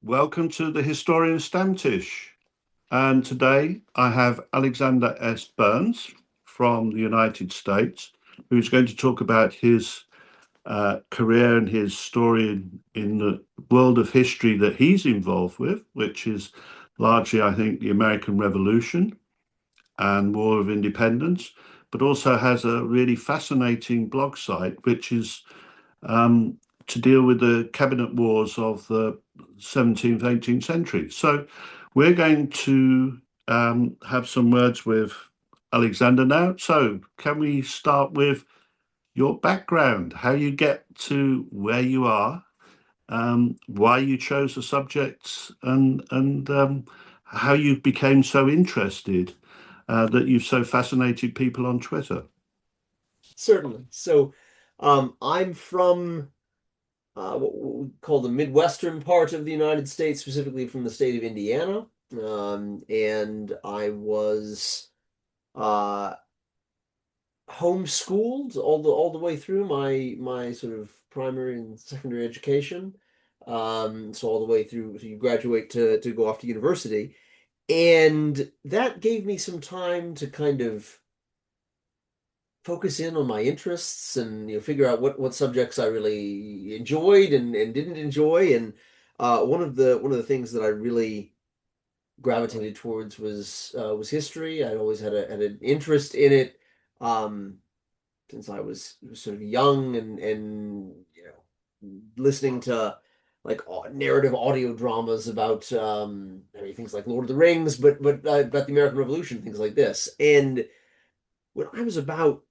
Welcome to the Historian Stamtish. And today I have Alexander S. Burns from the United States, who's going to talk about his career and his story in the world of history that he's involved with, which is largely, I think, the American Revolution and War of Independence, but also has a really fascinating blog site, which is um, to deal with the cabinet wars of the 17th, 18th century. So we're going to have some words with Alexander now. So can we start with your background, how you get to where you are, why you chose the subjects, and how you became so interested that you've so fascinated people on Twitter? Certainly. I'm from what we call the Midwestern part of the United States, specifically from the state of Indiana. And I was uh, homeschooled all the way through my sort of primary and secondary education. So all the way through, so you graduate to go off to university, and that gave me some time to kind of focus in on my interests and figure out what subjects I really enjoyed and didn't enjoy. And one of the things that I really gravitated towards was history. I'd always had an interest in it um, since I was sort of young and listening to like narrative audio dramas about I mean, things like Lord of the Rings, but about the American Revolution, things like this. And when I was about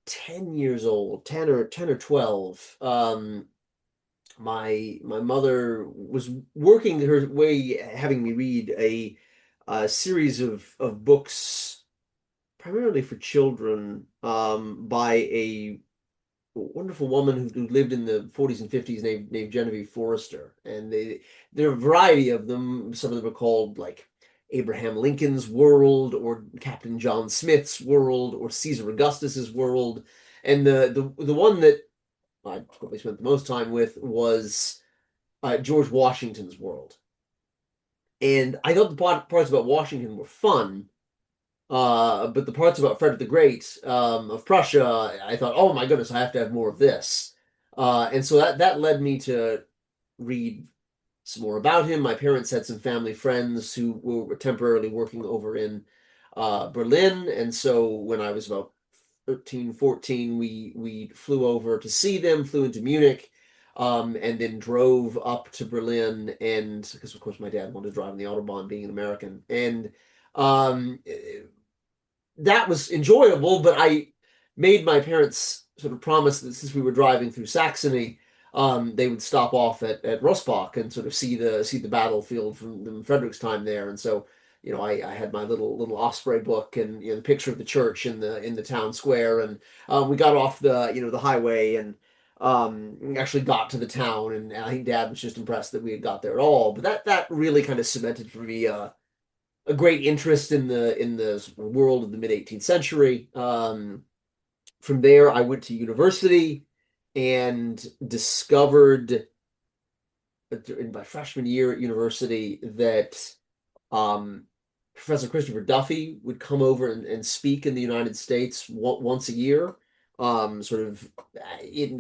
10 years old, 10 or 12, my mother was working her way, having me read a series of books, primarily for children, by a wonderful woman who lived in the 40s and 50s named Genevieve Forrester. And there are a variety of them. Some of them are called like Abraham Lincoln's World or Captain John Smith's World or Caesar Augustus's World. And the one that I probably spent the most time with was George Washington's World. And I thought the parts about Washington were fun, but the parts about Frederick the Great of Prussia, I thought, oh my goodness, I have to have more of this. And so that led me to read some more about him. My parents had some family friends who were temporarily working over in Berlin, and so when I was about 13, 14, we flew over to see them, flew into Munich, and then drove up to Berlin. And because of course my dad wanted to drive on the Autobahn, being an American, and um, that was enjoyable. But I made my parents sort of promise that since we were driving through Saxony, they would stop off at Rossbach and sort of see the battlefield from Frederick's time there. And so, I had my little Osprey book and the picture of the church in the town square, and we got off the highway and actually got to the town, and I think Dad was just impressed that we had got there at all. But that really kind of cemented for me a great interest in the world of the mid 18th century. From there, I went to university and discovered in my freshman year at university that um, Professor Christopher Duffy would come over and speak in the United States once a year, sort of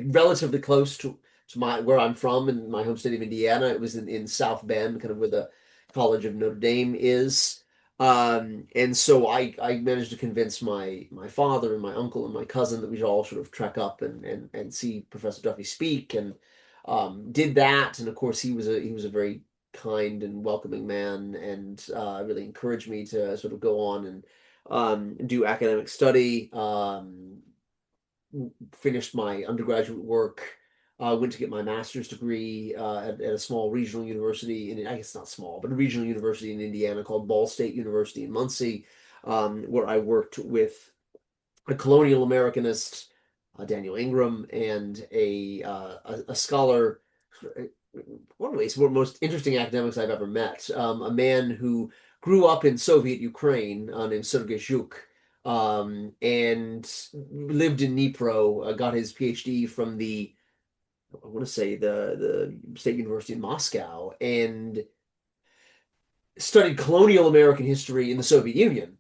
relatively close to my where I'm from in my home state of Indiana. It was in South Bend, kind of where the College of Notre Dame is. And so I managed to convince my father and my uncle and my cousin that we should all sort of trek up and see Professor Duffy speak, and did that. And of course he was a very kind and welcoming man, and really encouraged me to sort of go on and do academic study. Finished my undergraduate work, went to get my master's degree at a small regional university, I guess not small, but a regional university in Indiana called Ball State University in Muncie, where I worked with a colonial Americanist, Daniel Ingram, and a scholar, one of the most interesting academics I've ever met, a man who grew up in Soviet Ukraine, named Sergei Zhuk, and lived in Dnipro, got his PhD from the I want to say the State University in Moscow, and studied colonial American history in the Soviet Union.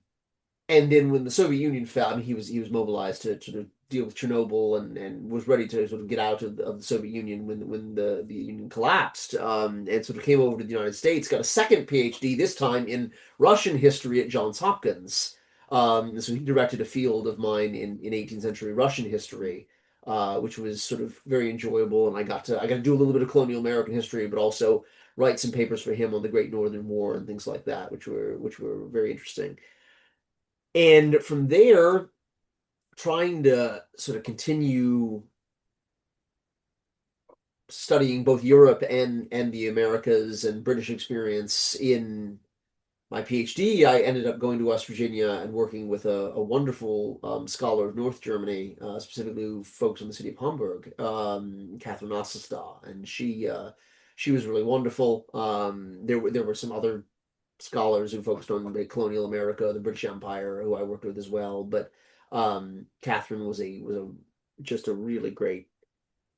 And then when the Soviet Union fell, I mean, he was mobilized to sort of deal with Chernobyl, and was ready to sort of get out of the Soviet Union when the Union collapsed, and sort of came over to the United States, got a second PhD, this time in Russian history at Johns Hopkins. So he directed a field of mine in 18th century Russian history, which was sort of very enjoyable, and I got to do a little bit of colonial American history, but also write some papers for him on the Great Northern War and things like that, which were very interesting. And from there, trying to sort of continue studying both Europe and the Americas and British experience in my PhD, I ended up going to West Virginia and working with a wonderful scholar of North Germany, specifically who focused on the city of Hamburg, Catherine Ossestad, and she was really wonderful. There were some other scholars who focused on the colonial America, the British Empire, who I worked with as well. But Catherine was a just a really great.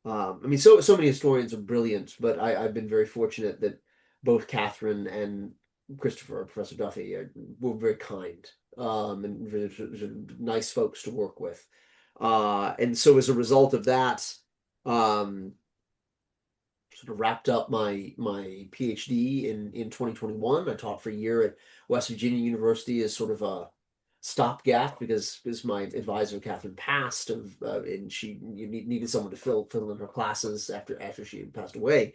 I mean, so many historians are brilliant, but I've been very fortunate that both Catherine and Christopher, Professor Duffy, were very kind, and very nice folks to work with. And so as a result of that, um, sort of wrapped up my PhD in 2021. I taught for a year at West Virginia University as sort of a stopgap because my advisor Catherine passed, and she needed someone to fill in her classes after she had passed away.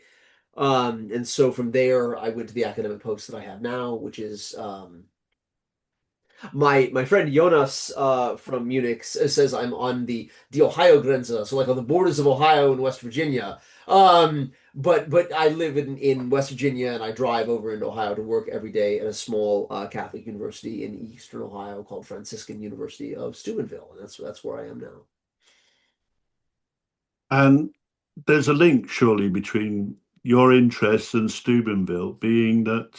And so from there, I went to the academic post that I have now, which is my friend Jonas from Munich says I'm on the Ohio Grenze, so like on the borders of Ohio and West Virginia. But I live in West Virginia, and I drive over into Ohio to work every day at a small Catholic university in Eastern Ohio called Franciscan University of Steubenville, and that's where I am now. And there's a link, surely, between your interests and Steubenville, being that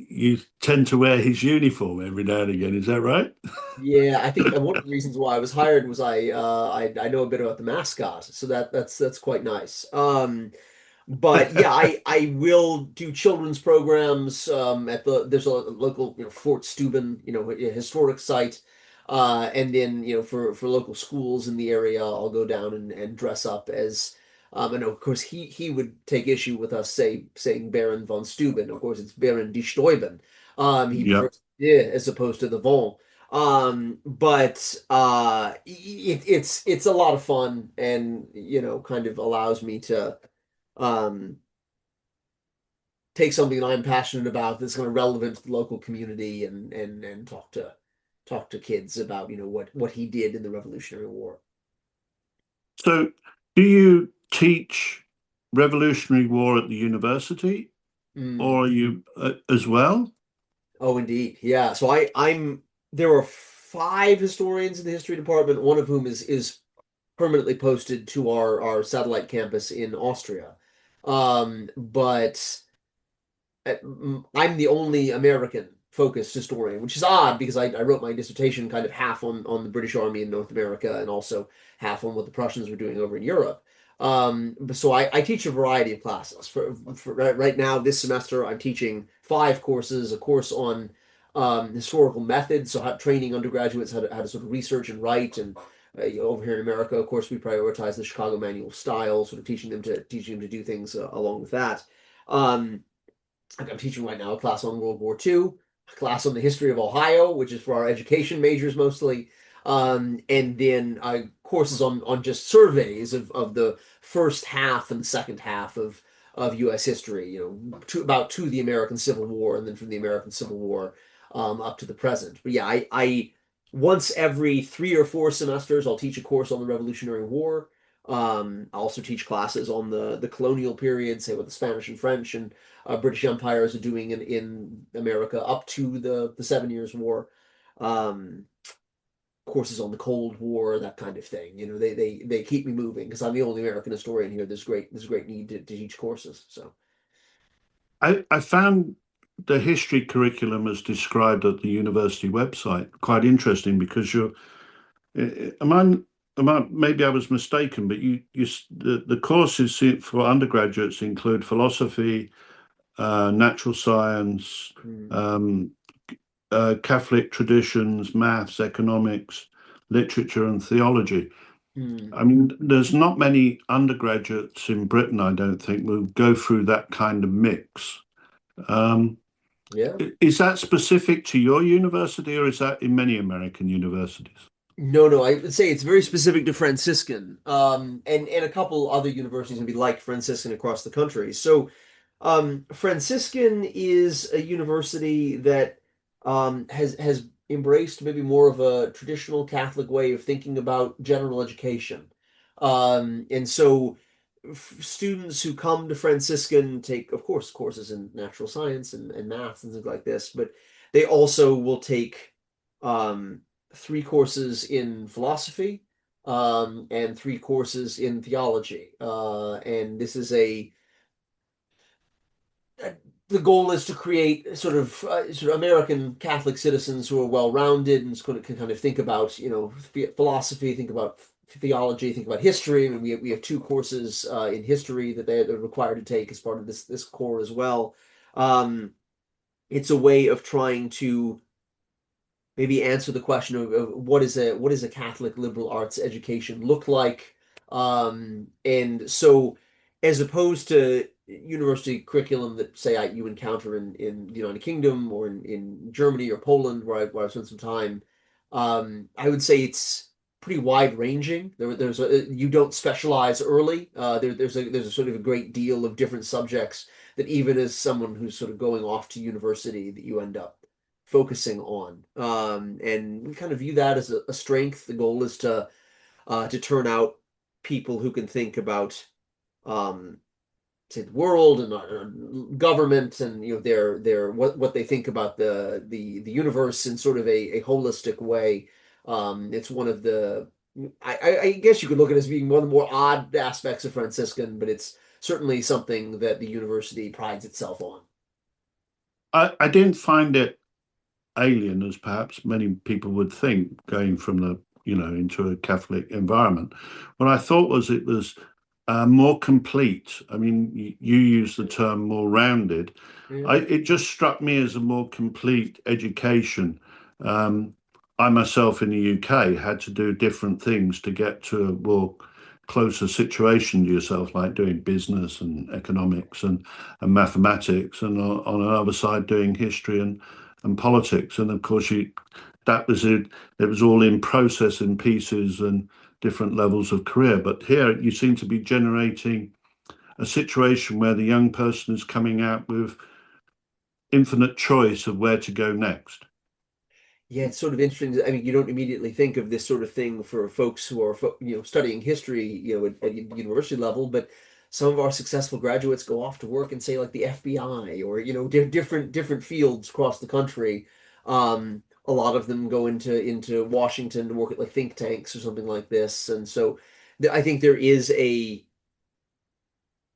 you tend to wear his uniform every now and again. Is that right? Yeah, I think one of the reasons why I was hired was I know a bit about the mascot, so that's quite nice. But yeah, I will do children's programs at there's a local, Fort Steuben, a historic site, and then for local schools in the area, I'll go down and dress up as. And of course, he would take issue with us saying Baron von Steuben. Of course, it's Baron de Steuben. He Yeah. prefers yeah as opposed to the von. But it's a lot of fun, and kind of allows me to um, take something that I'm passionate about that's kind of relevant to the local community, and talk to kids about what he did in the Revolutionary War. So, do you teach Revolutionary War at the university, or Mm. are you as well? Oh, indeed, yeah. So I'm there are five historians in the history department, one of whom is permanently posted to our satellite campus in Austria. But I'm the only American focused historian, which is odd because I wrote my dissertation kind of half on the British Army in North America, and also half on what the Prussians were doing over in Europe. So I teach a variety of classes. For right now, this semester, I'm teaching five courses: a course on historical methods, so training undergraduates how to sort of research and write. And over here in America, of course, we prioritize the Chicago Manual of Style, sort of teaching them to do things along with that. Um, I'm teaching right now a class on World War II, a class on the history of Ohio, which is for our education majors mostly, and then courses on just surveys of the first half and second half of U.S. history, to the American Civil War, and then from the American Civil War up to the present. But yeah, I once every 3 or 4 semesters, I'll teach a course on the Revolutionary War. I also teach classes on the colonial period, say what the Spanish and French and British empires are doing in America up to the 7 Years' War. Um, Courses on the Cold War, that kind of thing. They keep me moving because I'm the only American historian here. There's great need to teach courses. So I found the history curriculum as described at the university website quite interesting because am I maybe I was mistaken, but the courses for undergraduates include philosophy, natural science, Hmm. um, Catholic traditions, maths, economics, literature, and theology. Hmm. I mean, there's not many undergraduates in Britain, I don't think, will go through that kind of mix. Um, Yeah. is that specific to your university, or is that in many American universities? No, no, I would say it's very specific to Franciscan, and a couple other universities would be like Franciscan across the country. So, Franciscan is a university that has embraced maybe more of a traditional Catholic way of thinking about general education, and so students who come to Franciscan take, of course, courses in natural science and math and things like this, but they also will take um, three courses in philosophy and three courses in theology. And this is a the goal is to create sort of American Catholic citizens who are well-rounded and can kind of think about, philosophy, think about theology, think about history. I mean, we have two courses in history that they're required to take as part of this core as well. Um, it's a way of trying to maybe answer the question of what is a Catholic liberal arts education look like? And so, as opposed to university curriculum that say you encounter in the United Kingdom or in Germany or Poland, where I spent some time, I would say it's pretty wide ranging. You don't specialize early. There's a sort of a great deal of different subjects that even as someone who's sort of going off to university that you end up focusing on. And we kind of view that as a strength. The goal is to turn out people who can think about um, say the world and government and their what they think about the universe in sort of a holistic way. It's one of the I guess you could look at it as being one of the more odd aspects of Franciscan, but it's certainly something that the university prides itself on. I didn't find it alien as perhaps many people would think going from into a Catholic environment. What I thought was it was more complete. I mean, you use the term more rounded. Yeah. It just struck me as a more complete education. Um, I myself in the UK had to do different things to get to a more closer situation to yourself, like doing business and economics and mathematics, and on another side doing history and politics. And of course, that was it. It was all in process and pieces and different levels of career. But here you seem to be generating a situation where the young person is coming out with infinite choice of where to go next. Yeah, it's sort of interesting. I mean, you don't immediately think of this sort of thing for folks who are, studying history, at university level, but some of our successful graduates go off to work in, say, like the FBI or, different fields across the country. A lot of them go into Washington to work at like think tanks or something like this. And so I think there is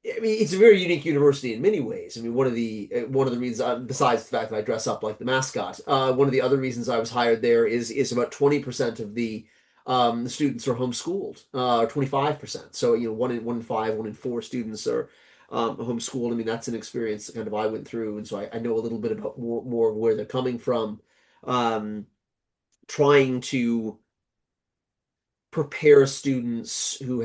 I mean, it's a very unique university in many ways. I mean, one of the reasons, besides the fact that I dress up like the mascot, one of the other reasons I was hired there is about 20% of the students are homeschooled, or 25%. So one in five, one in four students are homeschooled. I mean, that's an experience that kind of I went through, and so I know a little bit about more of where they're coming from. Um, Trying to prepare students who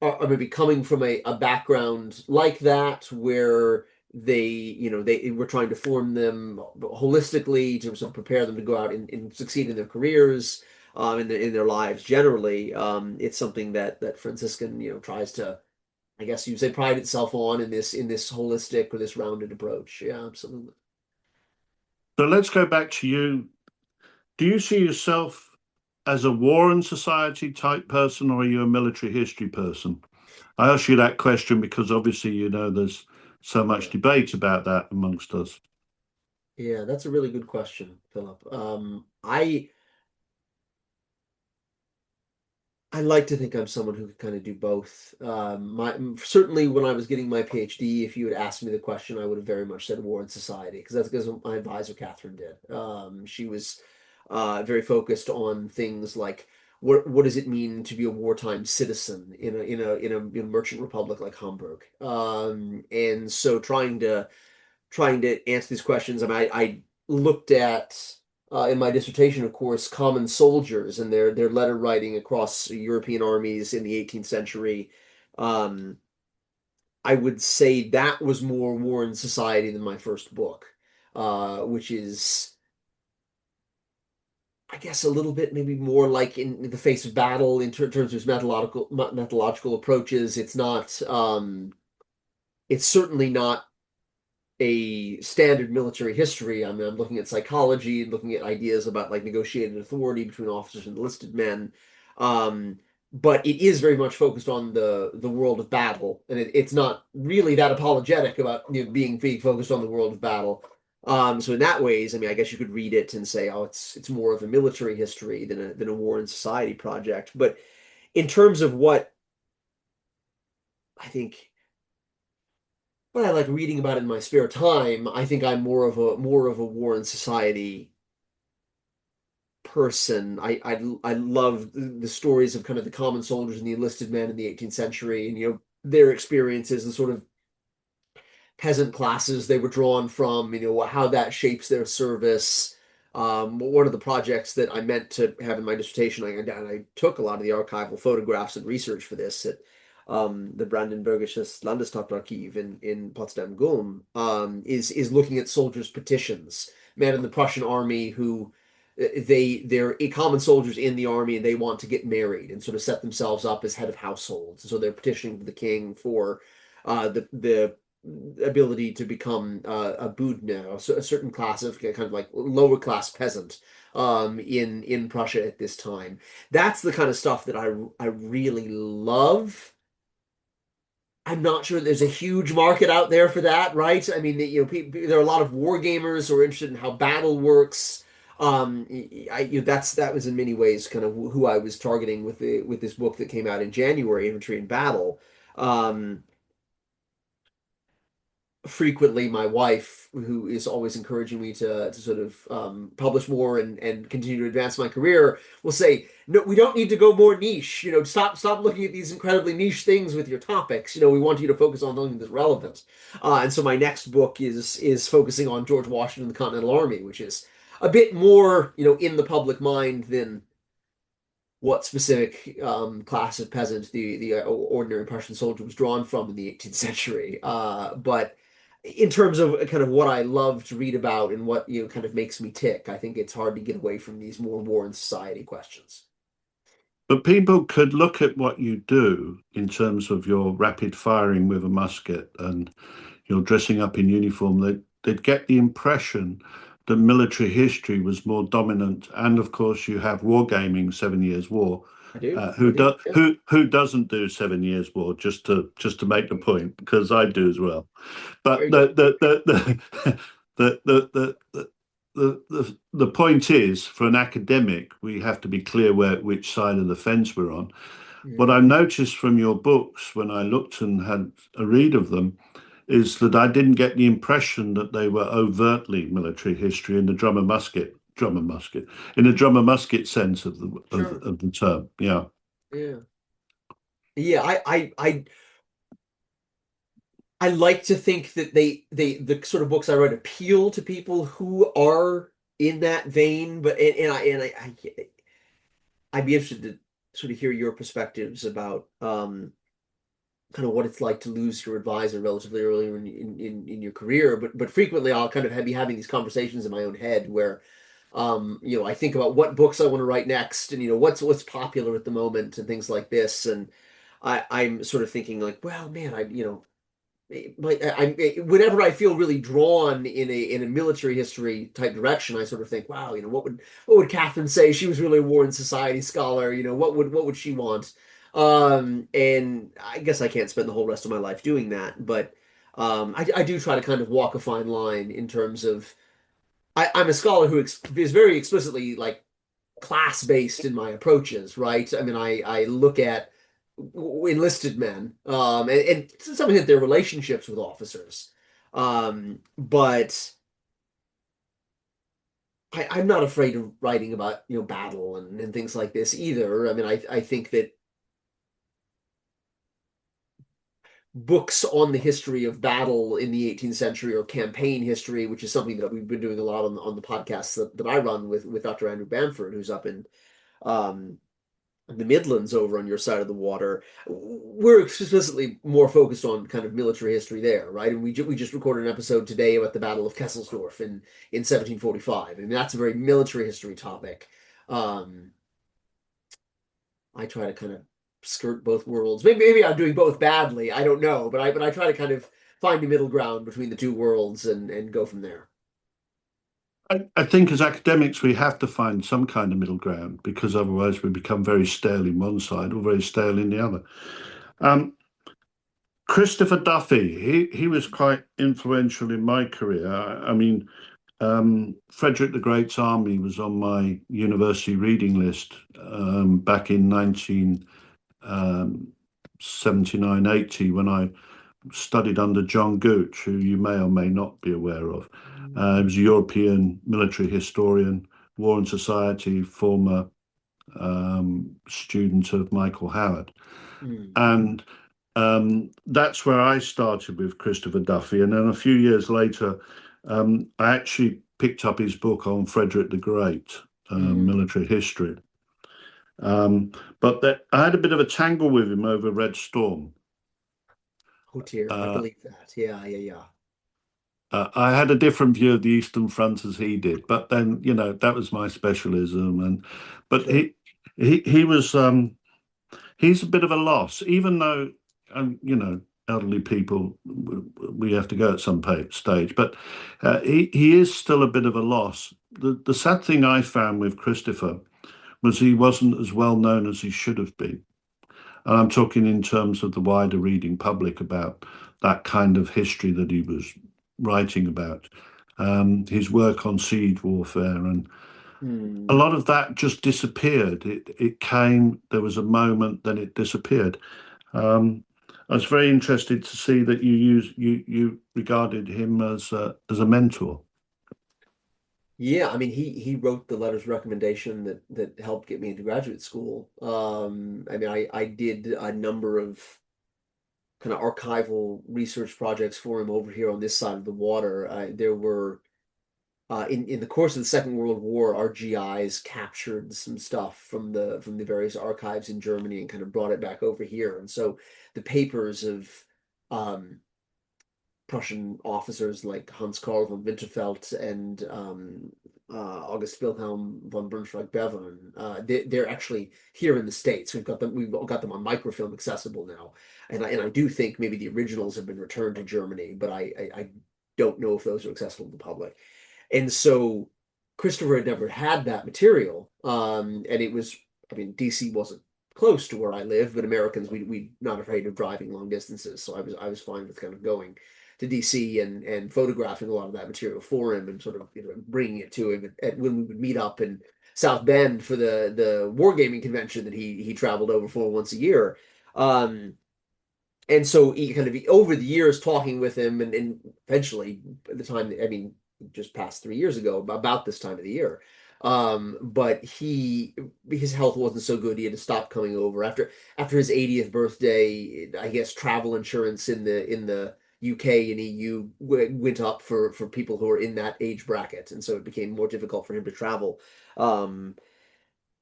are maybe coming from a background like that where they we're trying to form them holistically to sort of prepare them to go out and succeed in their careers in their lives generally. It's something that Franciscan tries to, I guess you'd say, pride itself on in this holistic or this rounded approach. Yeah, absolutely. So let's go back to you. Do you see yourself as a war and society type person, or are you a military history person? I ask you that question because obviously, there's so much Yeah. debate about that amongst us. Yeah, that's a really good question, Philip. I like to think I'm someone who can kind of do both. Certainly when I was getting my PhD, if you had asked me the question, I would have very much said war and society because that's because my advisor Catherine did. She was very focused on things like what does it mean to be a wartime citizen in a merchant republic like Hamburg? And so trying to answer these questions. I mean, I looked at in my dissertation, of course, common soldiers and their letter writing across European armies in the 18th century. Um, I would say that was more War and Society than my first book, which is, I guess, a little bit maybe more like in the face of battle in terms of methodological approaches. It's certainly not a standard military history. I mean, I'm looking at psychology, looking at ideas about like negotiated authority between officers and enlisted men. Um, but it is very much focused on the world of battle, and it's not really that apologetic about being focused on the world of battle. So in that ways, I mean, I guess you could read it and say, oh, it's more of a military history than a war and society project. But in terms of what I think but I like reading about it in my spare time. I think I'm more of a war and society person. I love the stories of kind of the common soldiers and the enlisted men in the 18th century, and their experiences and sort of peasant classes they were drawn from, how that shapes their service. One of the projects that I meant to have in my dissertation, I took a lot of the archival photographs and research for this at the Brandenburgisches Landeshauptarchiv in Potsdam-Gulm, is looking at soldiers' petitions, men in the Prussian army who they're common soldiers in the army and they want to get married and sort of set themselves up as head of households. So they're petitioning the king for the ability to become a budne, a certain class of kind of like lower class peasant in Prussia at this time. That's the kind of stuff that I really love. I'm not sure there's a huge market out there for that, right? I mean, there are a lot of war gamers who are interested in how battle works. That was in many ways kind of who I was targeting with this book that came out in January, Infantry in Battle. Um, Frequently my wife, who is always encouraging me to sort of publish more and continue to advance my career, will say, no, we don't need to go more niche. Stop looking at these incredibly niche things with your topics. We want you to focus on something that's relevant. And so my next book is focusing on George Washington and the Continental Army, which is a bit more, in the public mind than what specific class of peasant the ordinary Prussian soldier was drawn from in the 18th century. But in terms of kind of what I love to read about and what kind of makes me tick, I think it's hard to get away from these more war and society questions. But people could look at what you do in terms of your rapid firing with a musket and your dressing up in uniform. They'd get the impression that military history was more dominant. And of course, you have wargaming, 7 Years' War. I do, I Who do, do, yeah. who doesn't do 7 Years' War? Just to make the point, because I do as well. But Very good. the point is, for an academic, we have to be clear which side of the fence we're on. What Mm. I noticed from your books when I looked and had a read of them is that I didn't get the impression that they were overtly military history in the in the drummer musket sense of Sure. the term. Yeah. Yeah. Yeah, I like to think that the sort of books I write appeal to people who are in that vein, but I'd be interested to sort of hear your perspectives about kind of what it's like to lose your advisor relatively early in your career. But frequently I'll kind of be having these conversations in my own head where I think about what books I want to write next and what's popular at the moment and things like this. And I'm sort of thinking like, well, man, like whenever I feel really drawn in a military history type direction, I sort of think, wow, what would Catherine say? She was really a war and society scholar. What would she want? And I guess I can't spend the whole rest of my life doing that, but I do try to kind of walk a fine line in terms of I'm a scholar who is very explicitly like class based in my approaches, right? I mean, I look at enlisted men, and to some extent their relationships with officers. But I'm not afraid of writing about, battle and things like this either. I mean, I think that books on the history of battle in the 18th century or campaign history, which is something that we've been doing a lot on the podcast that I run with Dr. Andrew Bamford, who's up in um, the Midlands over on your side of the water. We're explicitly more focused on kind of military history there, right? And we just recorded an episode today about the Battle of Kesselsdorf in 1745. I mean, that's a very military history topic. Um, I try to kind of skirt both worlds. Maybe I'm doing both badly. I don't know, but I try to kind of find a middle ground between the two worlds and go from there. I think as academics, we have to find some kind of middle ground because otherwise we become very stale in one side or very stale in the other. Um, Christopher Duffy, he was quite influential in my career. I mean, Frederick the Great's army was on my university reading list back in 1979, 80 when I studied under John Gooch, who you may or may not be aware of. He was a European military historian, War and Society, former student of Michael Howard. Mm. And that's where I started with Christopher Duffy. And then a few years later, I actually picked up his book on Frederick the Great, Mm. military history. Um, but I had a bit of a tangle with him over Red Storm. Oh dear, I Uh, believe that. Yeah, yeah, yeah. I had a different view of the Eastern Front as he did, but then that was my specialism, but Sure. he was he's a bit of a loss, even though elderly people we have to go at some stage, but he is still a bit of a loss. The sad thing I found with Christopher was he wasn't as well known as he should have been. And I'm talking in terms of the wider reading public about that kind of history that he was writing about. His work on siege warfare and a Mm. lot of that just disappeared. It came, there was a moment, then it disappeared. Um, I was very interested to see that you regarded him as a mentor. Yeah, I mean he wrote the letters of recommendation that helped get me into graduate school. I mean I did a number of kind of archival research projects for him over here on this side of the water. There were in the course of the Second World War, our GIs captured some stuff from the various archives in Germany and kind of brought it back over here. And so the papers of um, Prussian officers like Hans Karl von Winterfeldt and August Wilhelm von Braunschweig-Bevern. They're actually here in the States. We've got them on microfilm accessible now, and I do think maybe the originals have been returned to Germany, but I don't know if those are accessible to the public. And so Christopher had never had that material, and it was, I mean, DC wasn't close to where I live, but Americans we not afraid of driving long distances, so I was fine with kind of going to DC and photographing a lot of that material for him and sort of bringing it to him when we would meet up in South Bend for the wargaming convention that he traveled over for once a year. Um, and so he kind of over the years talking with him and eventually by the time I mean just past 3 years ago about this time of the year, but his health wasn't so good, he had to stop coming over after his 80th birthday. I guess travel insurance in the UK and EU went up for people who are in that age bracket, and so it became more difficult for him to travel. um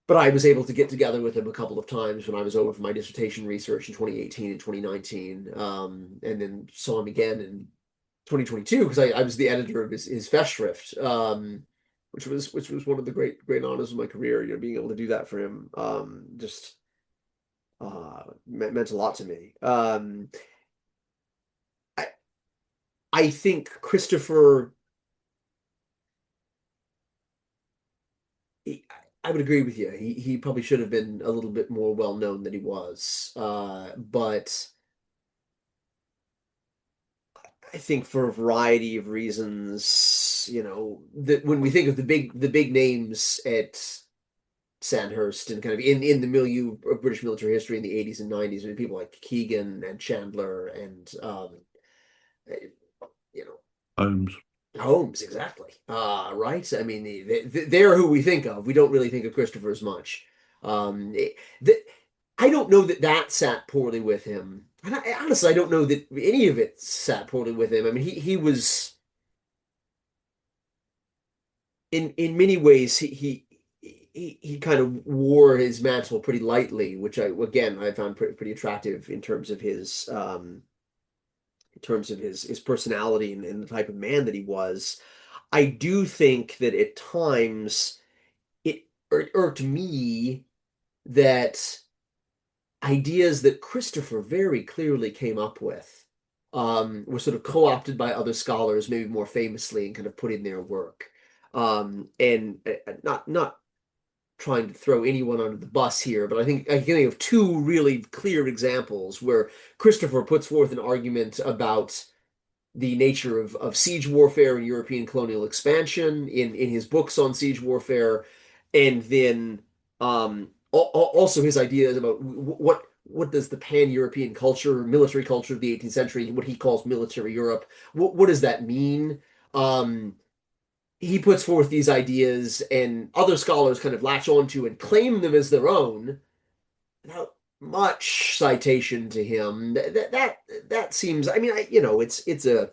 but I was able to get together with him a couple of times when I was over for my dissertation research in 2018 and 2019, and then saw him again in 2022 because I was the editor of his Festschrift, which was one of the great honors of my career. Being able to do that for him, just meant a lot to me. I I think Christopher. he- I would agree with you. He probably should have been a little bit more well known than he was. But I think for a variety of reasons, that when we think of the big names at Sandhurst and kind of in the milieu of British military history in the 80s and 90s, I mean, people like Keegan and Chandler and you know Holmes. Holmes, exactly. Right. I mean, they're who we think of. We don't really think of Christopher as much. Um, it- the, I don't know that that sat poorly with him. And honestly, I don't know that any of it sat poorly with him. I mean, he was in many ways he kind of wore his mantle pretty lightly, which I found pretty attractive in terms of his personality and the type of man that he was. I do think that at times it irked me that ideas that Christopher very clearly came up with were sort of co-opted by other scholars, maybe more famously, and kind of put in their work. And not trying to throw anyone under the bus here, but I can think of two really clear examples where Christopher puts forth an argument about the nature of siege warfare and European colonial expansion in his books on siege warfare, and then also his ideas about what does the pan-European culture, military culture of the 18th century, what he calls military Europe, what does that mean? Um, he puts forth these ideas, and other scholars kind of latch onto and claim them as their own without much citation to him. That seems. I mean, it's a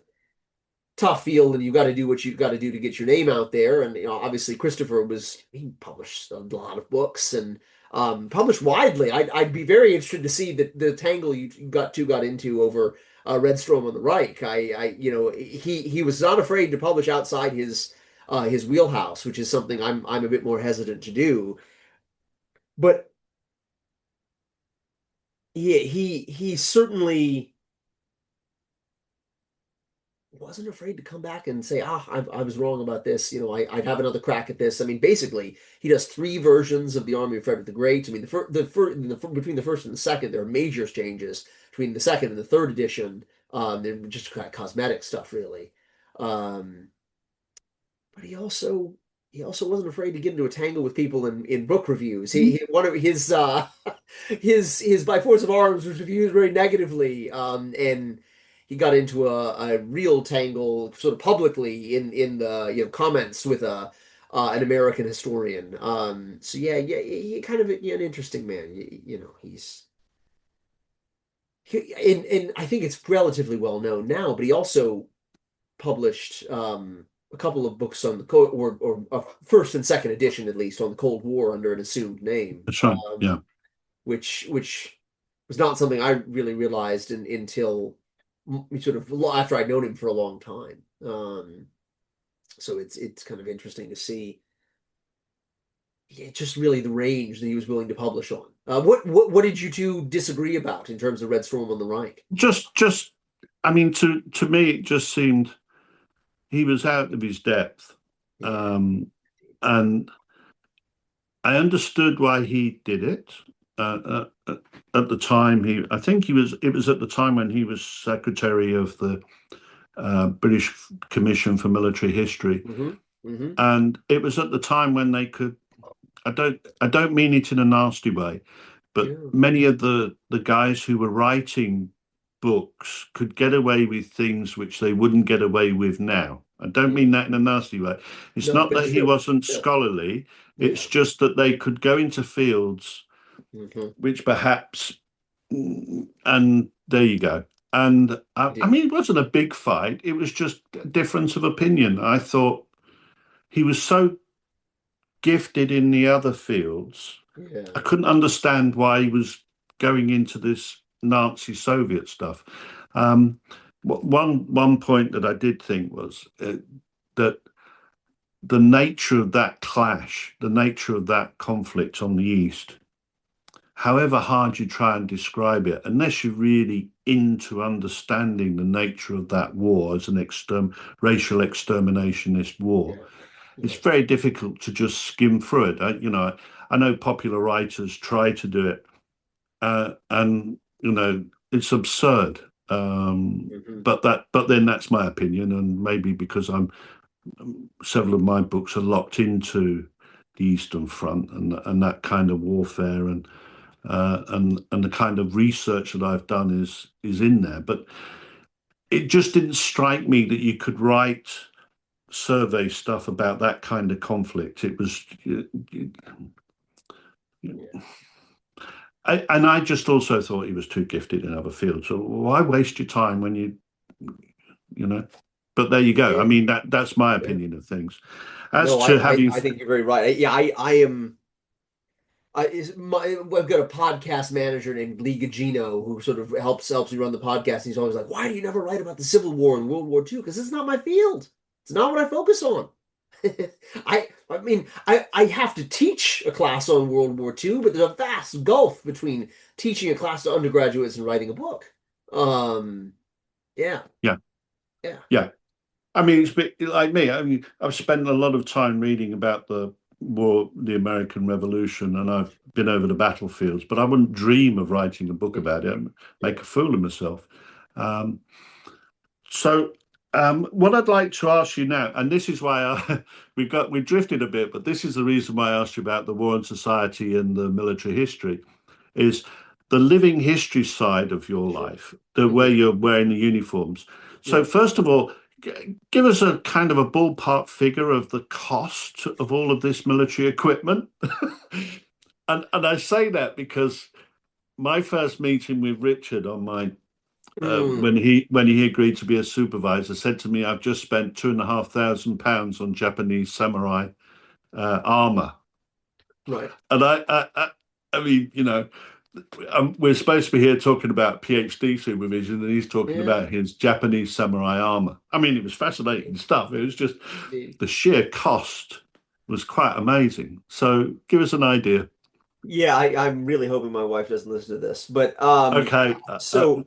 tough field, and you got to do what you got to do to get your name out there. And obviously, Christopher he published a lot of books and published widely. I'd be very interested to see the tangle you got into over Red Storm on the Reich. He was not afraid to publish outside his wheelhouse, which is something I'm a bit more hesitant to do. But he certainly wasn't afraid to come back and say, I was wrong about this. I'd have another crack at this. I mean, basically, he does three versions of the Army of Frederick the Great. I mean, between the first and the second, there are major changes. Between the second and the third edition, they're just kind of cosmetic stuff, really. Um, but he also wasn't afraid to get into a tangle with people in book reviews. One of his By Force of Arms was reviewed very negatively, and he got into a real tangle sort of publicly in the comments with an American historian. So yeah, he kind of an interesting man. And I think it's relatively well known now, but he also published a couple of books on the Cold or first and second edition at least on the Cold War under an assumed name, That's right. Yeah. which was not something I really realized until sort of after I'd known him for a long time. So it's kind of interesting to see, yeah, just really the range that he was willing to publish on. What did you two disagree about in terms of Red Storm on the Reich? Just, I mean, to me, it just seemed he was out of his depth, Yeah, um, and I understood why he did it. At the time, I think it was at the time when he was secretary of the British Commission for Military History, hmm hmm and it was at the time when they could. I don't mean it in a nasty way, but yeah, many of the guys who were writing books could get away with things which they wouldn't get away with now. I don't yeah. mean that in a nasty way. It's No, not but that it's he true. wasn't Yeah, scholarly, yeah. it's just that they could go into fields hmm which perhaps, and there you go. And I Indeed. mean, it wasn't a big fight, it was just a difference of opinion. I thought he was so gifted in the other fields. I Yeah. couldn't understand why he was going into this Nazi Soviet stuff. Um, one point that I did think was that the nature of that clash, the nature of that conflict on the East, however hard you try and describe it, unless you're really into understanding the nature of that war as an racial exterminationist war, Yeah. it's Yeah. very difficult to just skim through it. I know popular writers try to do it, and it's absurd. hmm But then that's my opinion, and maybe because several of my books are locked into the Eastern Front and that kind of warfare and the kind of research that I've done is in there. But it just didn't strike me that you could write survey stuff about that kind of conflict. It was, Yeah. and I just also thought he was too gifted in other fields. So why waste your time when you know? But there you go. I Yeah. mean, that's my Yeah. opinion of things. As No, to having, I think you're very right. Yeah, I am. I've got a podcast manager named Lee Gugino who sort of helps me run the podcast. He's always like, "Why do you never write about the Civil War and World War II? Because it's not my field. It's not what I focus on." I mean, I have to teach a class on World War II, but there's a vast gulf between teaching a class to undergraduates and writing a book. Um, yeah, yeah, yeah. yeah. I mean, it's a bit like me. I mean, I've spent a lot of time reading about the war, the American Revolution, and I've been over the battlefields, but I wouldn't dream of writing a book about it and Yeah. make a fool of myself. Um, so, what I'd like to ask you now, and this is why we drifted a bit, but this is the reason why I asked you about the war and society and the military history, is the living history side of your Sure. life, the way Hmm. you're wearing the uniforms. So, Yeah. first of all, give us a kind of a ballpark figure of the cost of all of this military equipment. And I say that because my first meeting with Richard on my Mm, when he agreed to be a supervisor, said to me, "I've just spent £2,500 on Japanese samurai armor," right. and I mean, we're supposed to be here talking about PhD supervision, and he's talking Yeah. about his Japanese samurai armor. I mean, it was fascinating stuff. It was just Indeed. the sheer cost was quite amazing. So, give us an idea. Yeah, I'm really hoping my wife doesn't listen to this. But Okay, so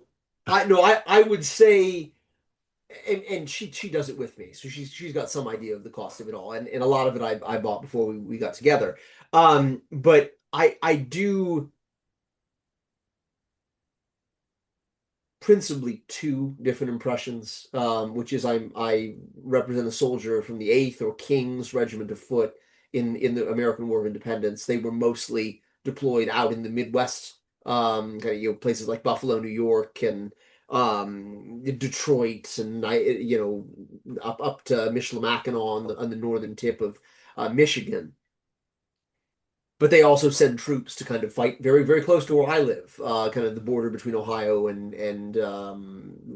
I no, I would say and she does it with me. So she's got some idea of the cost of it all. And a lot of it I bought before we got together. But I do principally two different impressions, which is I represent a soldier from the 8th or King's Regiment of Foot in the American War of Independence. They were mostly deployed out in the Midwest, kind of places like Buffalo, New York, and Detroit, and up to Michilimackinac on the northern tip of Michigan. But they also send troops to kind of fight very, very close to where I live, kind of the border between Ohio and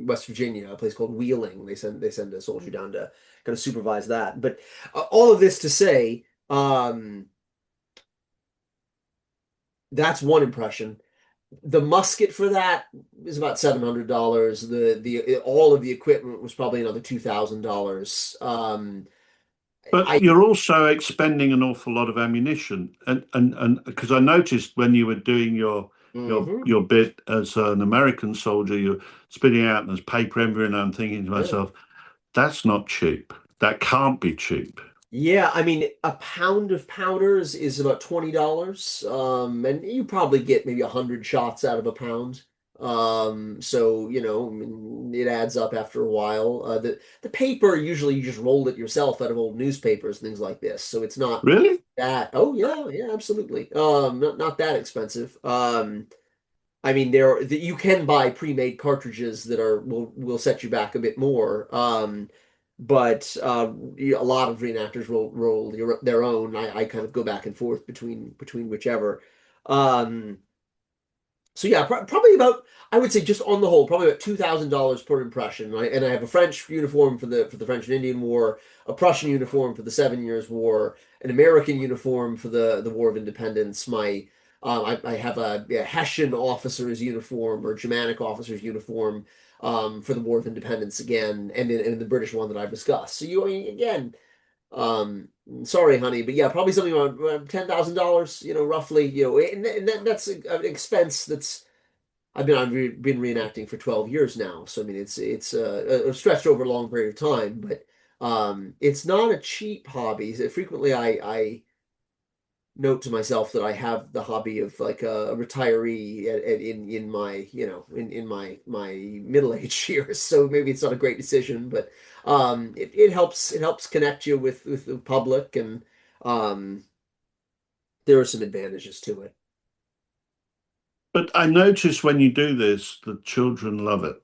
West Virginia, a place called Wheeling. They send a soldier down to kind of supervise that. But all of this to say, that's one impression. The musket for that is about $700. The all of the equipment was probably another $2,000. but I you're also expending an awful lot of ammunition, and because I noticed when you were doing your Mhm. your bit as an American soldier, you're spitting out and there's paper everywhere, and I'm thinking to Yeah. myself, that's not cheap. That can't be cheap. Yeah, I mean, a pound of powders is about $20. And you probably get maybe 100 shots out of a pound. So, I mean, it adds up after a while. The paper, usually you just roll it yourself out of old newspapers and things like this. So it's not Really? that, oh yeah, yeah, absolutely. Not that expensive. I mean, you can buy pre-made cartridges that will set you back a bit more. But a lot of reenactors roll their own. I kind of go back and forth between whichever. Um, so yeah, probably about I would say just on the whole, probably about $2,000 per impression. And I have a French uniform for the French and Indian War, a Prussian uniform for the Seven Years' War, an American uniform for the War of Independence. I have a Hessian officer's uniform or Germanic officer's uniform for the War of Independence again, and the British one that I've discussed. So I mean, again, um, sorry, honey, but yeah, probably something around $10,000, roughly, and that's an expense that's I've been reenacting for 12 years now, so I mean it's stretched over a long period of time, but it's not a cheap hobby. Frequently, I note to myself that I have the hobby of like a retiree in my in my middle age years. So maybe it's not a great decision, but it helps connect you with the public, and um, there are some advantages to it. But I notice when you do this, the children love it.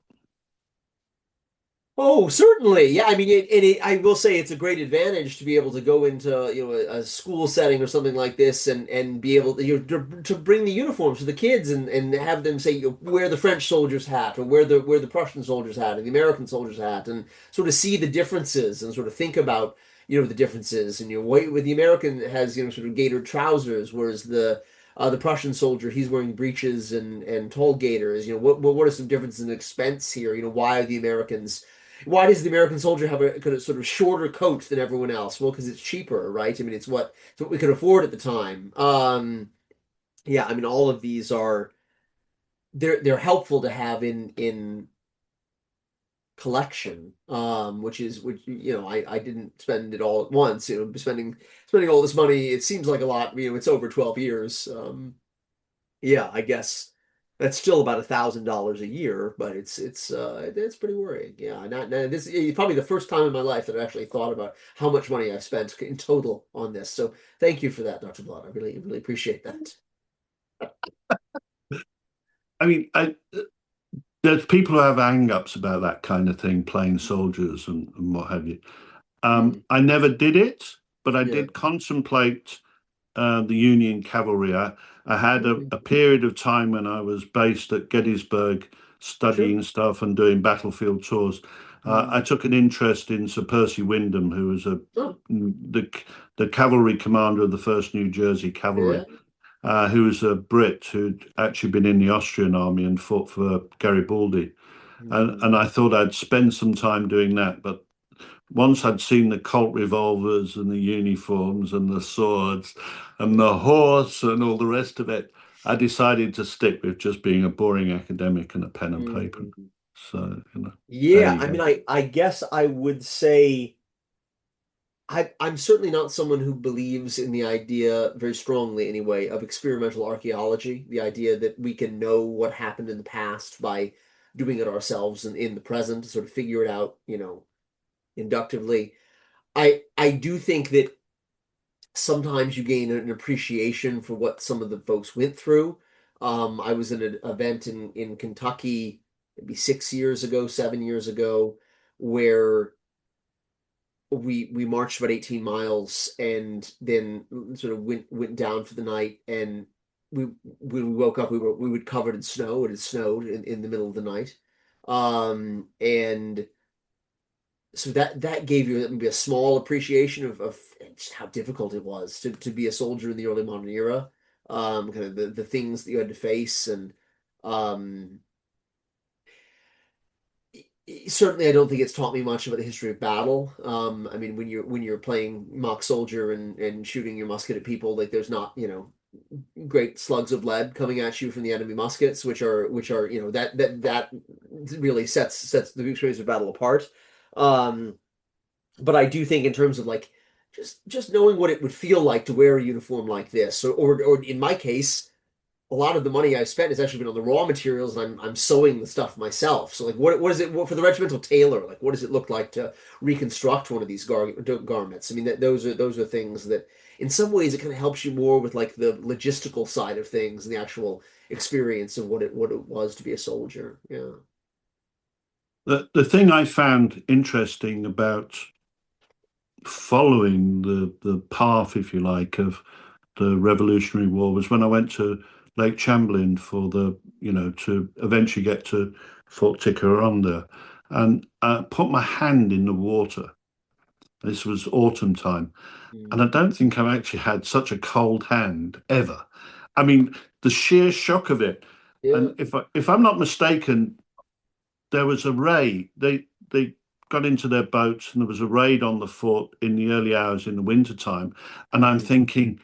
Oh, certainly. Yeah, I mean, I will say it's a great advantage to be able to go into, a school setting or something like this and be able to, to bring the uniforms to the kids and have them say, wear the French soldier's hat or wear the Prussian soldier's hat and the American soldier's hat and sort of see the differences and sort of think about, the differences. And with the American has, sort of gaitered trousers, whereas the Prussian soldier, he's wearing breeches and tall gaiters. What are some differences in expense here? Why does the American soldier have a kind of sort of shorter coat than everyone else? Well, because it's cheaper, right? I mean, it's what we could afford at the time. Yeah, I mean, all of these are they're helpful to have in collection, which I didn't spend it all at once. Spending all this money, it seems like a lot. It's over 12 years. Yeah, I guess that's still about $1,000 a year, but it's pretty worrying. Yeah, this is probably the first time in my life that I actually thought about how much money I've spent in total on this. So thank you for that, Dr. Blood. I really, really appreciate that. I mean, there's people who have hang-ups about that kind of thing, playing soldiers and what have you. Mm, I never did it, but I yeah. did contemplate the Union cavalry. I had Okay. a period of time when I was based at Gettysburg, Sure. studying stuff and doing battlefield tours. I Mm. took an interest in Sir Percy Wyndham, who was Oh, the the cavalry commander of the First New Jersey Cavalry, yeah. who was a Brit who'd actually been in the Austrian army and fought for Garibaldi. And Mm, I thought I'd spend some time doing that, but once I'd seen the Colt revolvers and the uniforms and the swords and the horse and all the rest of it, I decided to stick with just being a boring academic and a pen and paper. mm. So, there Yeah, you I mean, go. I guess I would say. I'm certainly not someone who believes in the idea very strongly anyway of experimental archaeology, the idea that we can know what happened in the past by doing it ourselves and in the present to sort of figure it out, inductively. I do think that sometimes you gain an appreciation for what some of the folks went through. I was in an event in Kentucky maybe 6 years ago, 7 years ago, where we marched about 18 miles and then sort of went down for the night, and we when we woke up we were covered in snow. It had snowed in the middle of the night. And so that gave you maybe a small appreciation of just how difficult it was to be a soldier in the early modern era. Kind of the things that you had to face. And um certainly, I don't think it's taught me much about the history of battle. I mean, when you're playing mock soldier and shooting your musket at people, like there's not, great slugs of lead coming at you from the enemy muskets, which are that really sets the experience of battle apart. Um, but I do think in terms of like just knowing what it would feel like to wear a uniform like this, or in my case a lot of the money I've spent has actually been on the raw materials, and I'm sewing the stuff myself. So like, what is it for the regimental tailor? Like, what does it look like to reconstruct one of these garments? I mean, those are things that, in some ways, it kind of helps you more with like the logistical side of things and the actual experience of what it was to be a soldier. Yeah. The thing I found interesting about following the path, if you like, of the Revolutionary War was when I went to Lake Chamberlain for to eventually get to Fort Ticonderoga, and I put my hand in the water. This was autumn time, and I Mm. don't think I've actually had such a cold hand ever. I mean, the sheer shock of it. Yeah. And if I'm not mistaken, there was a raid. They got into their boats and there was a raid on the fort in the early hours in the winter time. And I'm Mm. thinking,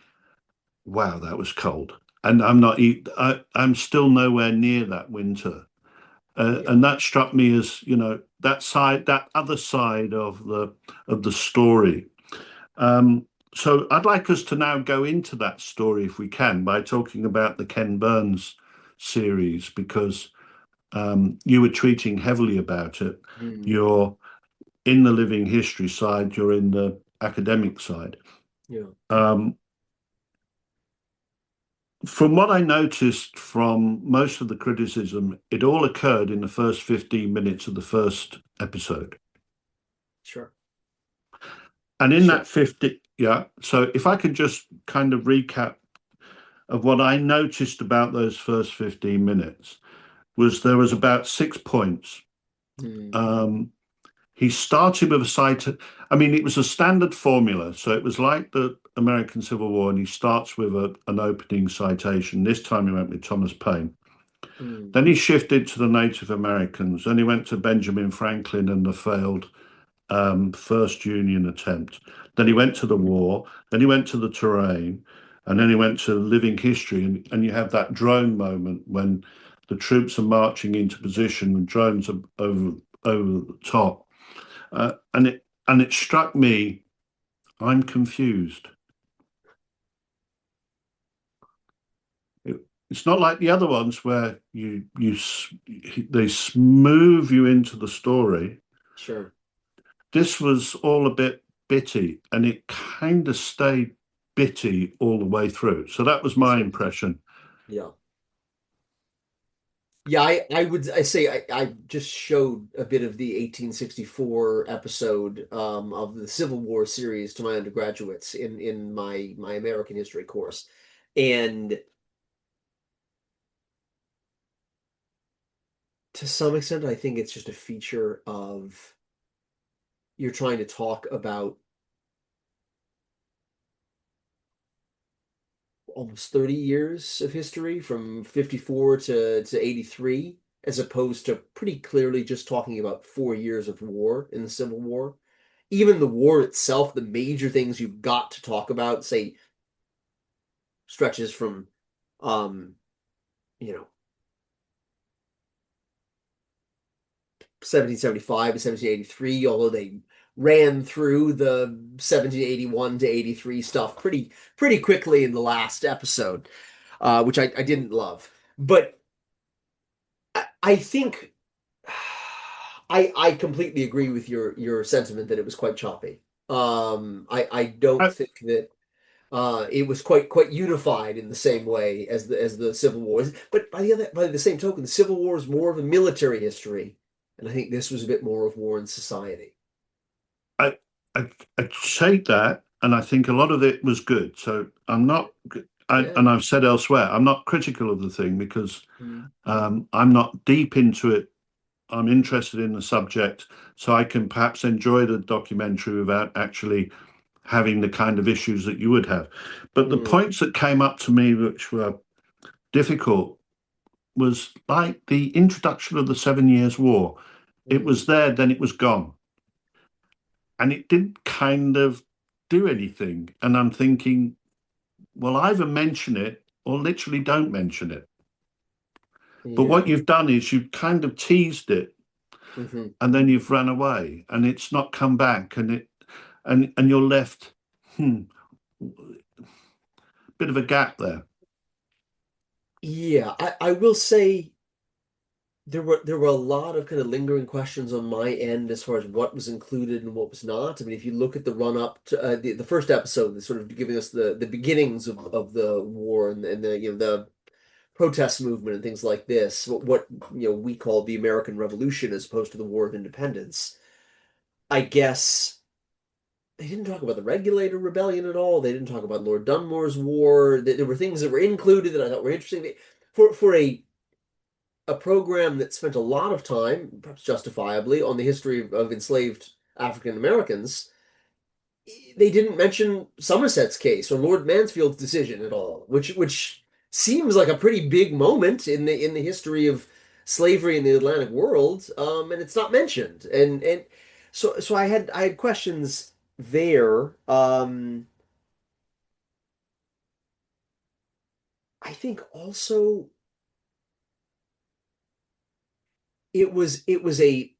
wow, that was cold. And I'm still nowhere near that winter. Yeah. And that struck me as, that other side of the story. So I'd like us to now go into that story if we can by talking about the Ken Burns series because you were tweeting heavily about it. Mm. You're in the living history side, you're in the academic side. Yeah. Um, from what I noticed from most of the criticism, it all occurred in the first 15 minutes of the first episode. Sure. And in Sure. that 50, yeah. So if I could just kind of recap of what I noticed about those first 15 minutes was there was about 6 points. Mm, Um, he started with a cite. I mean, it was a standard formula. So it was like the American Civil War, and he starts with an opening citation. This time he went with Thomas Paine. mm, Then he shifted to the Native Americans. Then he went to Benjamin Franklin and the failed first Union attempt. Then he went to the war. Then he went to the terrain. And then he went to living history. And you have that drone moment when the troops are marching into position and drones are over the top. And it struck me, I'm confused. It, it's not like the other ones where they smooth you into the story. sure. This was all a bit bitty, and it kind of stayed bitty all the way through. So that was my So, impression. yeah. Yeah, I say I just showed a bit of the 1864 episode of the Civil War series to my undergraduates in my American history course. And to some extent, I think it's just a feature of you're trying to talk about almost 30 years of history from 54 to 83, as opposed to pretty clearly just talking about 4 years of war in the Civil War. Even the war itself, the major things you've got to talk about, say, stretches from, um, you know, 1775 to 1783, although they ran through the 1781 to 83 stuff pretty quickly in the last episode, which I didn't love. But I think I completely agree with your sentiment that it was quite choppy. I don't I, think that it was quite unified in the same way as the Civil War is. But by the same token, the Civil War is more of a military history, and I think this was a bit more of war in society. I, I, I take that, and I think a lot of it was good. So I'm not, Yeah. and I've said elsewhere, I'm not critical of the thing because Mm, I'm not deep into it. I'm interested in the subject, so I can perhaps enjoy the documentary without actually having the kind of issues that you would have. But the mm, points that came up to me, which were difficult, was like the introduction of the 7 Years' War. It mm. was there, then it was gone. And it didn't kind of do anything. And I'm thinking, well, either mention it or literally don't mention it. But what Yeah. you've done is you've kind of teased it Hmm. and then you've run away and it's not come back and you're left bit of a gap there. Yeah, I will say there were a lot of kind of lingering questions on my end as far as what was included and what was not. I mean, if you look at the run up to the first episode, that's sort of giving us the beginnings of the war and the the protest movement and things like this, what we call the American Revolution as opposed to the War of Independence. I guess they didn't talk about the Regulator Rebellion at all. They didn't talk about Lord Dunmore's war. There were things that were included that I thought were interesting. For a program that spent a lot of time, perhaps justifiably, on the history of enslaved African Americans, they didn't mention Somerset's case or Lord Mansfield's decision at all, which seems like a pretty big moment in the history of slavery in the Atlantic world, and it's not mentioned. And so I had questions there. I think also it was a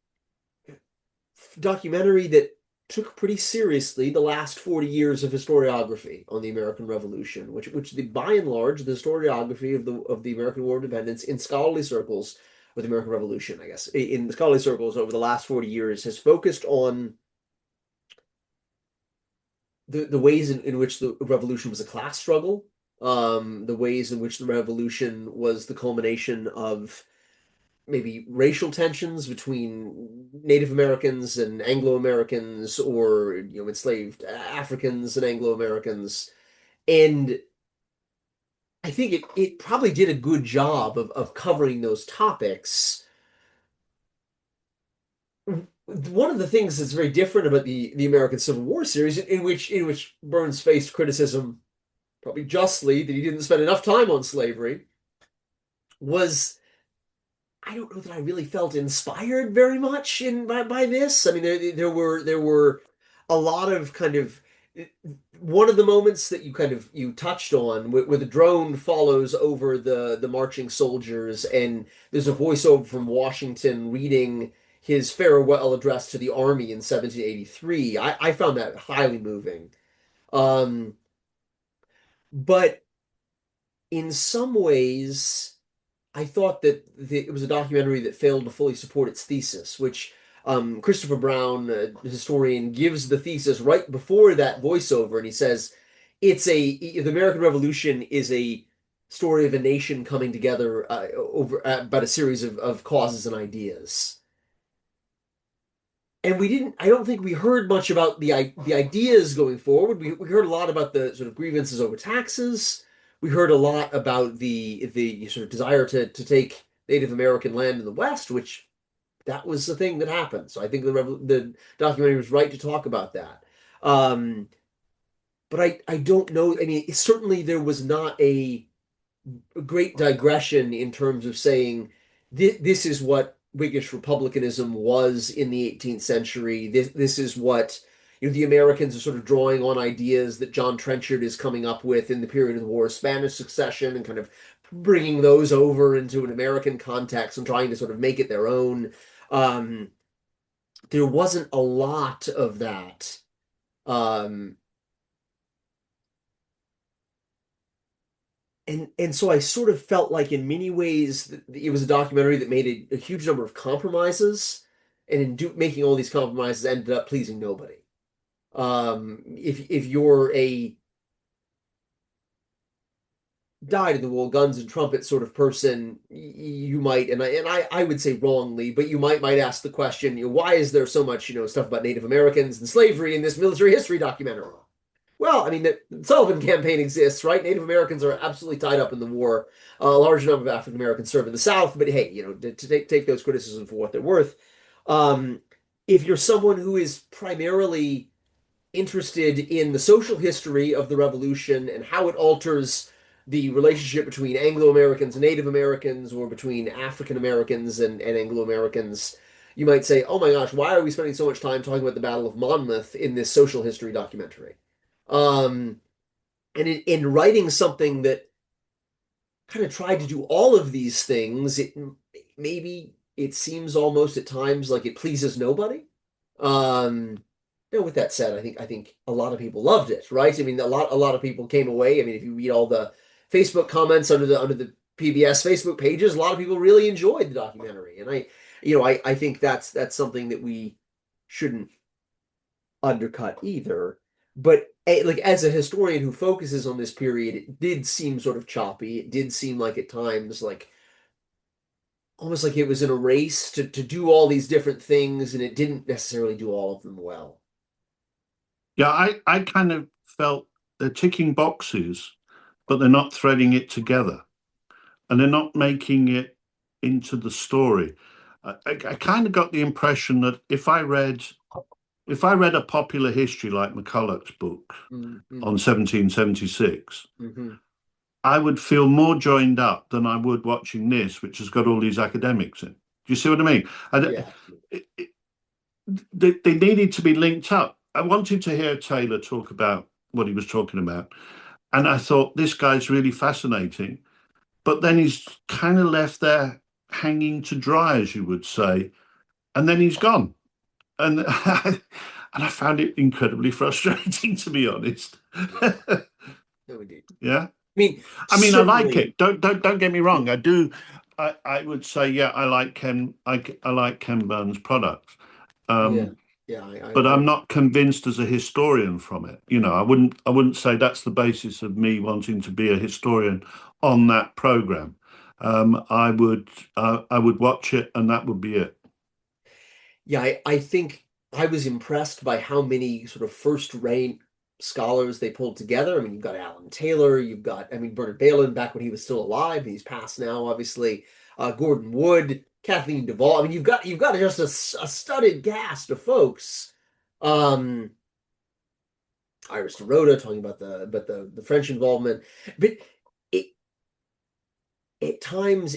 documentary that took pretty seriously the last 40 years of historiography on the American Revolution, which the by and large the historiography of the American War of Independence in scholarly circles with the American Revolution, I guess, in scholarly circles over the last 40 years has focused on the ways in which the revolution was a class struggle, the ways in which the revolution was the culmination of maybe racial tensions between Native Americans and Anglo-Americans, or enslaved Africans and Anglo-Americans. And I think it probably did a good job of covering those topics. One of the things that's very different about the American Civil War series, in which Burns faced criticism, probably justly, that he didn't spend enough time on slavery, was I don't know that I really felt inspired very much by this. I mean, there were a lot of kind of one of the moments that you touched on, where the drone follows over the marching soldiers, and there's a voiceover from Washington reading his farewell address to the army in 1783. I found that highly moving. Um, but in some ways, I thought that it was a documentary that failed to fully support its thesis, which Christopher Brown, the historian, gives the thesis right before that voiceover, and he says the American Revolution is a story of a nation coming together over about a series of causes and ideas. And I don't think we heard much about the ideas going forward. We heard a lot about the sort of grievances over taxes. We heard a lot about the sort of desire to take Native American land in the West, which that was the thing that happened. So I think the documentary was right to talk about that. Um, but I don't know. I mean, certainly there was not a great digression in terms of saying this is what Whiggish republicanism was in the 18th century. This is what the Americans are sort of drawing on ideas that John Trenchard is coming up with in the period of the War of Spanish Succession, and kind of bringing those over into an American context and trying to sort of make it their own. Um, there wasn't a lot of that. Um, and so I sort of felt like in many ways it was a documentary that made a huge number of compromises, and making all these compromises ended up pleasing nobody. If you're a dyed in the wool guns and trumpets sort of person, you might, and I would say wrongly, but you might ask the question, why is there so much stuff about Native Americans and slavery in this military history documentary? Well, I mean, the Sullivan campaign exists, right? Native Americans are absolutely tied up in the war. A large number of African Americans serve in the South, but hey, to take those criticisms for what they're worth. Um, if you're someone who is primarily interested in the social history of the Revolution and how it alters the relationship between Anglo Americans and Native Americans, or between African Americans and Anglo Americans, you might say, oh my gosh, why are we spending so much time talking about the Battle of Monmouth in this social history documentary? Um, and in writing something that kind of tried to do all of these things, maybe it seems almost at times like it pleases nobody. Um, with that said, I think a lot of people loved it, right? I mean, a lot of people came away. I mean, if you read all the Facebook comments under the PBS Facebook pages, a lot of people really enjoyed the documentary, and I think that's something that we shouldn't undercut either. But like, as a historian who focuses on this period, it did seem sort of choppy. It did seem like at times like almost like it was in a race to do all these different things, and it didn't necessarily do all of them well. Yeah, I kind of felt they're ticking boxes, but they're not threading it together, and they're not making it into the story. I kind of got the impression that if I read a popular history like McCulloch's book Mm-hmm. on 1776, Mm-hmm. I would feel more joined up than I would watching this, which has got all these academics in. Do you see what I mean? Yeah. They needed to be linked up. I wanted to hear Taylor talk about what he was talking about. And I thought, this guy's really fascinating. But then he's kind of left there hanging to dry, as you would say. And then he's gone. And and I found it incredibly frustrating, to be honest. Yeah. No, indeed. Yeah. I mean, I mean, I like certainly. it. Don't get me wrong. I do. I would say, yeah, I like Ken. I like Ken Burns' products. Yeah. Um, Yeah, I but agree. I'm not convinced as a historian from it. I wouldn't say that's the basis of me wanting to be a historian on that program. I would watch it, and that would be it. Yeah, I think I was impressed by how many sort of first-rate scholars they pulled together. I mean, you've got Alan Taylor, you've got, I mean, Bernard Balin back when he was still alive. He's passed now, obviously. Gordon Wood, Kathleen Duvall. I mean, you've got just a studded cast of folks. Um, Iris DeRoda talking about the French involvement, but it at times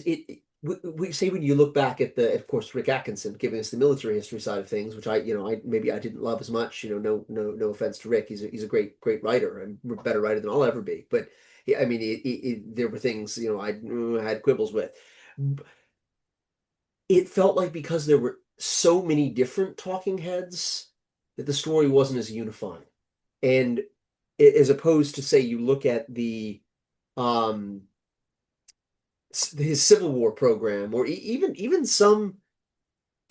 we say when you look back at the of course Rick Atkinson giving us the military history side of things, which I maybe I didn't love as much. No offense to Rick, he's a great writer and a better writer than I'll ever be. But I mean, there were things I had quibbles with. It felt like because there were so many different talking heads that the story wasn't as unifying, and as opposed to say you look at the um his Civil War program, or even some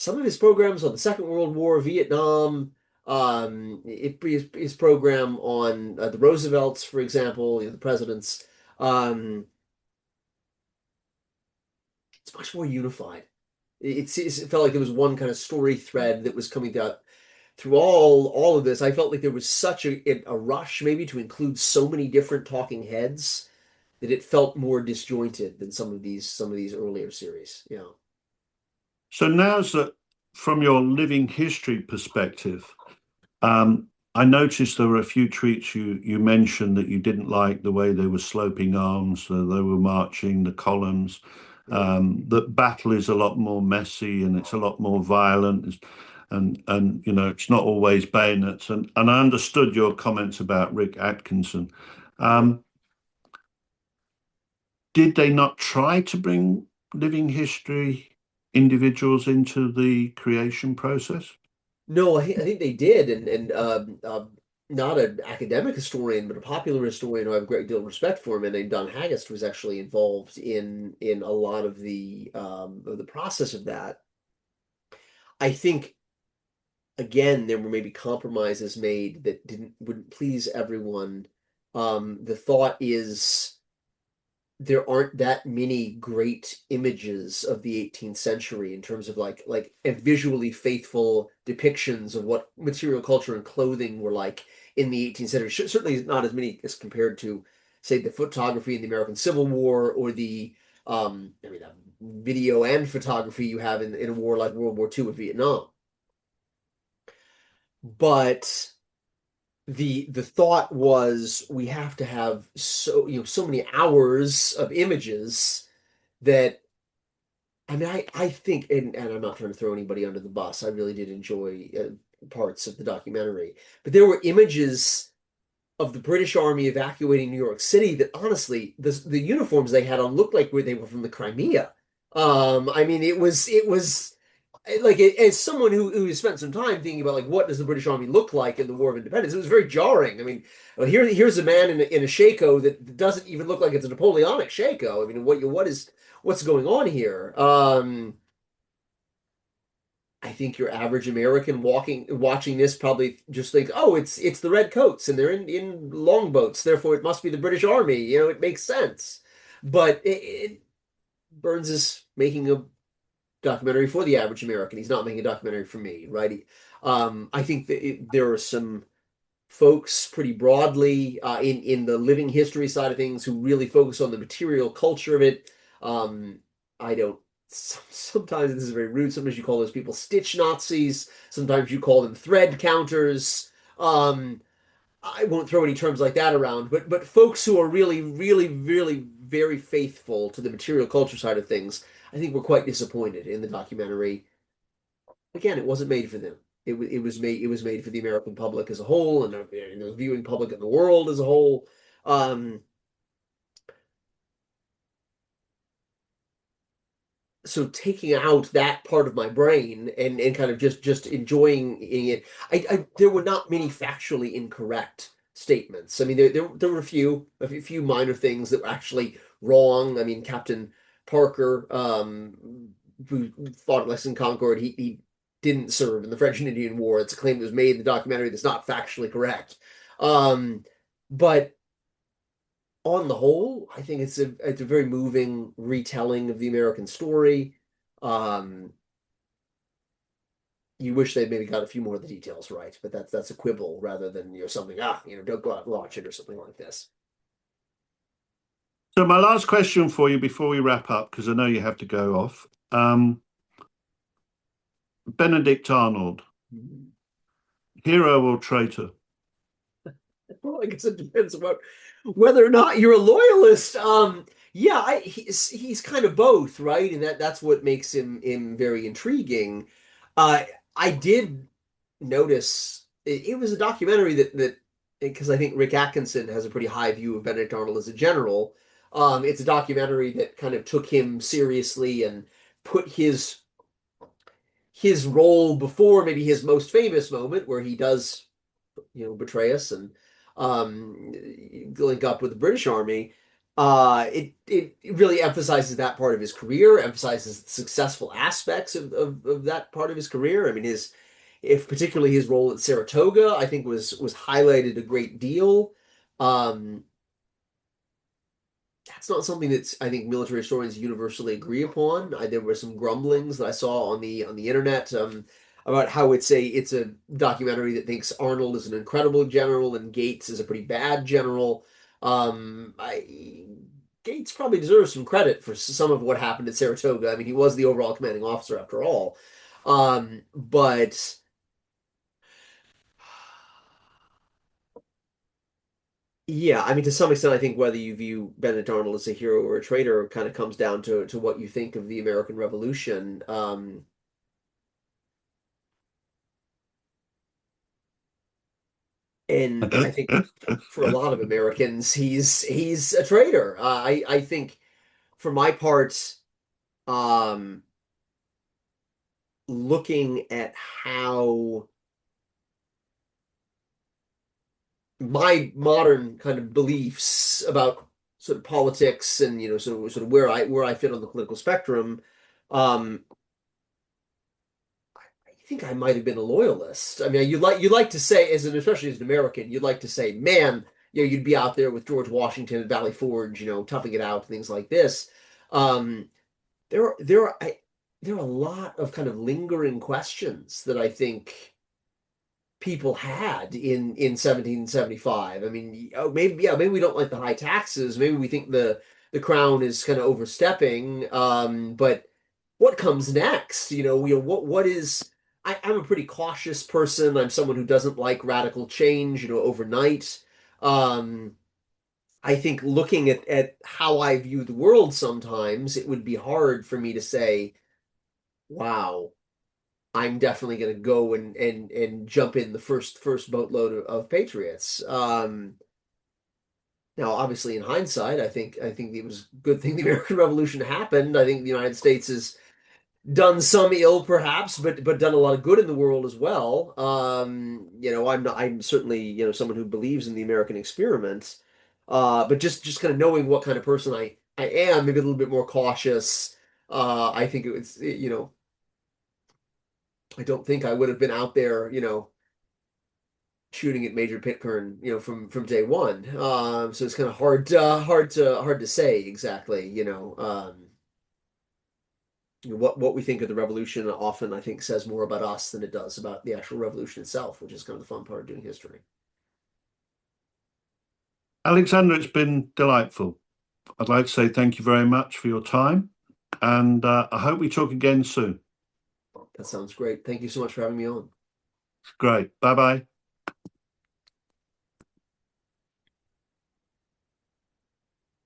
of his programs on the Second World War, Vietnam, his program on the Roosevelts, for example, the presidents. Um, it's much more unified. It felt like there was one kind of story thread that was coming out through all of this. I felt like there was such a rush maybe to include so many different talking heads that it felt more disjointed than some of these earlier series. Yeah. So now's that from your living history perspective. I noticed there were a few tweets you mentioned that you didn't like the way they were sloping arms, they were marching, the columns. Mm. That battle is a lot more messy and it's a lot more violent, and it's not always bayonets. And I understood your comments about Rick Atkinson. Yeah. Um, did they not try to bring living history individuals into the creation process? No, I think they did, and not an academic historian, but a popular historian who I have a great deal of respect for him, and named Don Haggist was actually involved in a lot of the process of that. I think again there were maybe compromises made that wouldn't please everyone. The thought is there aren't that many great images of the 18th century in terms of like a visually faithful depictions of what material culture and clothing were like in the 18th century. Certainly not as many as compared to, say, the photography in the American Civil War or the I mean, video and photography you have in a war like World War II with Vietnam. But the thought was we have to have so many hours of images that I mean I think and I'm not trying to throw anybody under the bus. I really did enjoy parts of the documentary, but there were images of the British Army evacuating New York City that honestly the uniforms they had on looked like where they were from the Crimea. I mean it was like as someone who has spent some time thinking about like what does the British Army look like in the War of Independence, it was very jarring. I mean, here's a man in a shako that doesn't even look like it's a Napoleonic shako. I mean, what's going on here? I think your average American watching this probably just think, oh, it's the red coats and they're in longboats, therefore it must be the British Army. It makes sense. But Burns is making a documentary for the average American. He's not making a documentary for me, right? I think that there are some folks pretty broadly in the living history side of things who really focus on the material culture of it. I don't. Sometimes this is very rude. Sometimes you call those people stitch Nazis. Sometimes you call them thread counters. Um, I won't throw any terms like that around, but folks who are really, really, really very faithful to the material culture side of things, I think were quite disappointed in the documentary. Again, it wasn't made for them. It was made for the American public as a whole and the viewing public in the world as a whole. Um, so taking out that part of my brain and kind of just enjoying it, there were not many factually incorrect statements. I mean, there were a few minor things that were actually wrong. I mean, Captain Parker, who fought at Lexington Concord, he didn't serve in the French and Indian War. It's a claim that was made in the documentary that's not factually correct. Um, but on the whole, I think it's a very moving retelling of the American story. Um, you wish they maybe got a few more of the details right, but that's a quibble rather than something don't go out and watch it or something like this. So my last question for you before we wrap up, because I know you have to go off. Benedict Arnold, hero or traitor? Well, I guess it depends about whether or not you're a loyalist. Yeah, he's kind of both, right? And that's what makes him very intriguing. I did notice it was a documentary that because I think Rick Atkinson has a pretty high view of Benedict Arnold as a general. It's a documentary that kind of took him seriously and put his role before maybe his most famous moment where he does betray us and link up with the British Army. It really emphasizes that part of his career, emphasizes the successful aspects of that part of his career. I mean, if particularly his role at Saratoga, I think was highlighted a great deal. Um, that's not something that's I think military historians universally agree upon. There were some grumblings that I saw on the internet about how it's a documentary that thinks Arnold is an incredible general and Gates is a pretty bad general. Gates probably deserves some credit for some of what happened at Saratoga. I mean, he was the overall commanding officer after all. But yeah, I mean, to some extent, I think whether you view Benedict Arnold as a hero or a traitor kind of comes down to what you think of the American Revolution. And I think for a lot of Americans, he's a traitor. I think for my part, um, looking at how my modern kind of beliefs about sort of politics and sort of where I fit on the political spectrum. Um, I think I might have been a loyalist. I mean, you like to say, especially as an American, you'd like to say, man, you'd be out there with George Washington at Valley Forge, toughing it out, things like this. Um, there are a lot of kind of lingering questions that I think people had in 1775. I mean, oh, maybe we don't like the high taxes. Maybe we think the crown is kind of overstepping. But what comes next? What is? I'm a pretty cautious person. I'm someone who doesn't like radical change, overnight. Um, I think looking at how I view the world sometimes, it would be hard for me to say, wow. I'm definitely going to go and jump in the first boatload of Patriots. Now, obviously, in hindsight, I think it was a good thing the American Revolution happened. I think the United States has done some ill, perhaps, but done a lot of good in the world as well. I'm certainly someone who believes in the American experiment. But just kind of knowing what kind of person I am, maybe a little bit more cautious. I think I don't think I would have been out there, shooting at Major Pitcairn, from day one. So it's kind of hard to say exactly, what we think of the revolution often I think says more about us than it does about the actual revolution itself, which is kind of the fun part of doing history. Alexander, it's been delightful. I'd like to say thank you very much for your time, and I hope we talk again soon. That sounds great. Thank you so much for having me on. Great. Bye bye.